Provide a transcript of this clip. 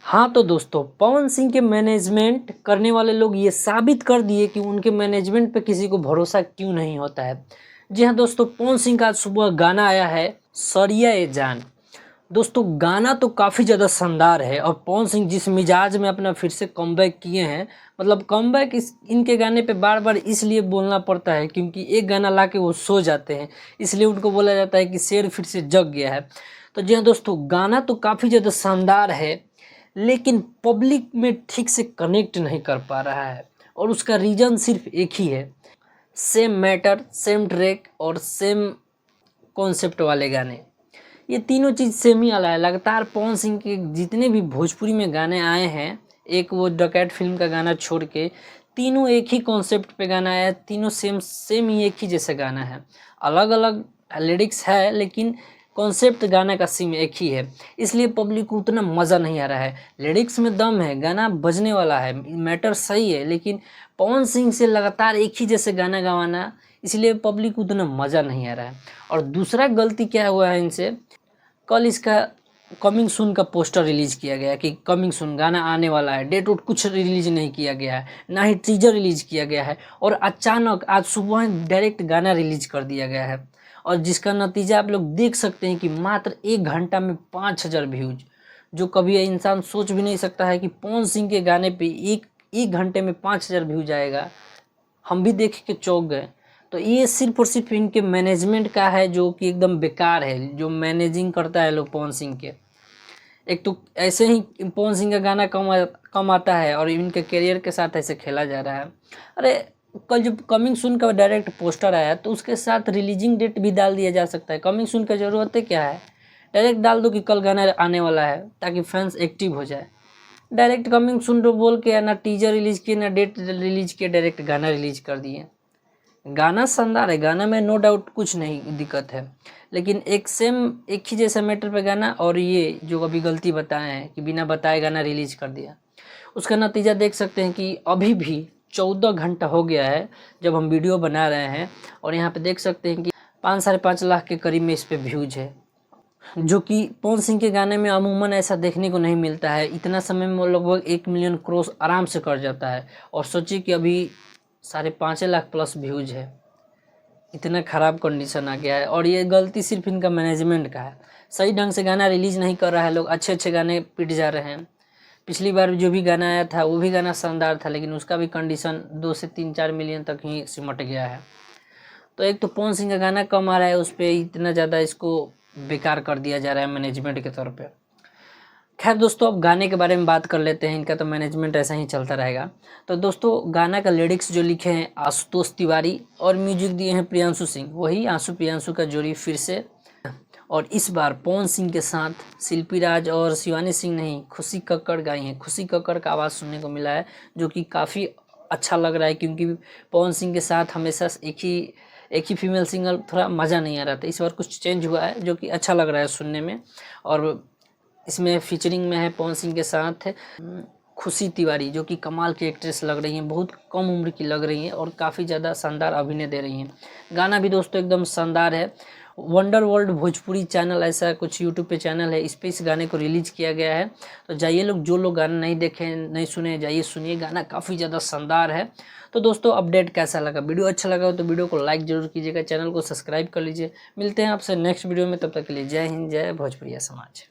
हाँ तो दोस्तों, पवन सिंह के मैनेजमेंट करने वाले लोग ये साबित कर दिए कि उनके मैनेजमेंट पे किसी को भरोसा क्यों नहीं होता है। जी हाँ दोस्तों, पवन सिंह का आज सुबह गाना आया है सरिया ए जान। दोस्तों गाना तो काफ़ी ज़्यादा शानदार है और पवन सिंह जिस मिजाज में अपना फिर से कमबैक किए हैं, मतलब कमबैक इस इनके गाने पे बार बार इसलिए बोलना पड़ता है क्योंकि एक गाना ला के वो सो जाते हैं, इसलिए उनको बोला जाता है कि शेर फिर से जग गया है। तो जी हाँ दोस्तों, गाना तो काफ़ी ज़्यादा शानदार है लेकिन पब्लिक में ठीक से कनेक्ट नहीं कर पा रहा है और उसका रीज़न सिर्फ एक ही है, सेम मैटर, सेम ट्रैक और सेम कॉन्सेप्ट वाले गाने। ये तीनों चीज़ सेम ही वाला है। लगातार पवन सिंह के जितने भी भोजपुरी में गाने आए हैं, एक वो डकैत फिल्म का गाना छोड़ के तीनों एक ही कॉन्सेप्ट पे गाना आया है। तीनों सेम सेम ही एक ही जैसा गाना है, अलग अलग लिरिक्स है लेकिन कॉन्सेप्ट गाने का सेम एक ही है, इसलिए पब्लिक को उतना मज़ा नहीं आ रहा है। लिरिक्स में दम है, गाना बजने वाला है, मैटर सही है, लेकिन पवन सिंह से लगातार एक ही जैसे गाना गवाना, इसलिए पब्लिक को उतना मज़ा नहीं आ रहा है। और दूसरा गलती क्या हुआ है इनसे, कल इसका कमिंग सून का पोस्टर रिलीज़ किया गया कि कमिंग सून गाना आने वाला है, डेट वोट कुछ रिलीज नहीं किया गया है, ना ही टीजर रिलीज किया गया है और अचानक आज सुबह डायरेक्ट गाना रिलीज कर दिया गया है। और जिसका नतीजा आप लोग देख सकते हैं कि मात्र 1 घंटा में 5,000 व्यूज, जो कभी इंसान सोच भी नहीं सकता है कि पवन सिंह के गाने पे एक घंटे में 5,000 व्यूज आएगा। हम भी देख के चौंक गए। तो ये सिर्फ और सिर्फ इनके मैनेजमेंट का है जो कि एकदम बेकार है, जो मैनेजिंग करता है लोग पवन सिंह के। एक तो ऐसे ही पवन सिंह का गाना कम आता है और इनके करियर के साथ ऐसे खेला जा रहा है। अरे कल जो कमिंग सून का डायरेक्ट पोस्टर आया तो उसके साथ रिलीजिंग डेट भी डाल दिया जा सकता है। कमिंग सून का ज़रूरत है क्या है, डायरेक्ट डाल दो कि कल गाना आने वाला है ताकि फैंस एक्टिव हो जाए। डायरेक्ट कमिंग सून तो बोल के ना टीजर रिलीज किए ना डेट रिलीज किए, डायरेक्ट गाना रिलीज कर दिए। गाना शानदार है, गाना में नो डाउट कुछ नहीं दिक्कत है, लेकिन एक ही जैसा मैटर पे गाना और ये जो अभी गलती बताए हैं कि बिना बताए गाना रिलीज कर दिया, उसका नतीजा देख सकते हैं कि अभी भी 14 घंटा हो गया है जब हम वीडियो बना रहे हैं और यहाँ पे देख सकते हैं कि 5-5.5 लाख के करीब में इस पे व्यूज है, जो कि पवन सिंह के गाने में अमूमन ऐसा देखने को नहीं मिलता है। इतना समय में लगभग 1 मिलियन क्रॉस आराम से कर जाता है और सोचिए कि अभी 5.5 लाख प्लस व्यूज है। इतना ख़राब कंडीशन आ गया है और ये गलती सिर्फ इनका मैनेजमेंट का है। सही ढंग से गाना रिलीज़ नहीं कर रहा है, लोग अच्छे अच्छे गाने पिट जा रहे हैं। पिछली बार जो भी गाना आया था वो भी गाना शानदार था, लेकिन उसका भी कंडीशन 2 से 3-4 मिलियन तक ही सिमट गया है। तो एक तो पवन सिंह का गाना कम आ रहा है, उस पर इतना ज़्यादा इसको बेकार कर दिया जा रहा है मैनेजमेंट के तौर पे। खैर दोस्तों, अब गाने के बारे में बात कर लेते हैं। इनका तो मैनेजमेंट ऐसा ही चलता रहेगा। तो दोस्तों, गाना का लिरिक्स जो लिखे हैं आशुतोष तिवारी और म्यूजिक दिए हैं प्रियांशु सिंह, वही आंसू प्रियांशु का जोड़ी फिर से। और इस बार पवन सिंह के साथ शिल्पी राज और शिवानी सिंह नहीं, खुशी कक्कड़ गाई हैं। खुशी कक्कड़ का आवाज़ सुनने को मिला है जो कि काफ़ी अच्छा लग रहा है, क्योंकि पवन सिंह के साथ हमेशा एक ही फीमेल सिंगर थोड़ा मज़ा नहीं आ रहा था। इस बार कुछ चेंज हुआ है जो कि अच्छा लग रहा है सुनने में। और इसमें फीचरिंग में है पवन सिंह के साथ खुशी तिवारी, जो कि कमाल की एक्ट्रेस लग रही हैं, बहुत कम उम्र की लग रही हैं और काफ़ी ज़्यादा शानदार अभिनय दे रही हैं। गाना भी दोस्तों एकदम शानदार है। वंडर वर्ल्ड भोजपुरी चैनल, ऐसा कुछ यूट्यूब पे चैनल है, इस पर इस गाने को रिलीज़ किया गया है। तो जाइए लोग, जो लोग गाना नहीं देखे नहीं सुने, जाइए सुनिए, गाना काफ़ी ज़्यादा शानदार है। तो दोस्तों, अपडेट कैसा लगा, वीडियो अच्छा लगा हो तो वीडियो को लाइक जरूर कीजिएगा, चैनल को सब्सक्राइब कर लीजिए। मिलते हैं आपसे नेक्स्ट वीडियो में, तब तक के लिए जय हिंद, जय भोजपुरिया समाज।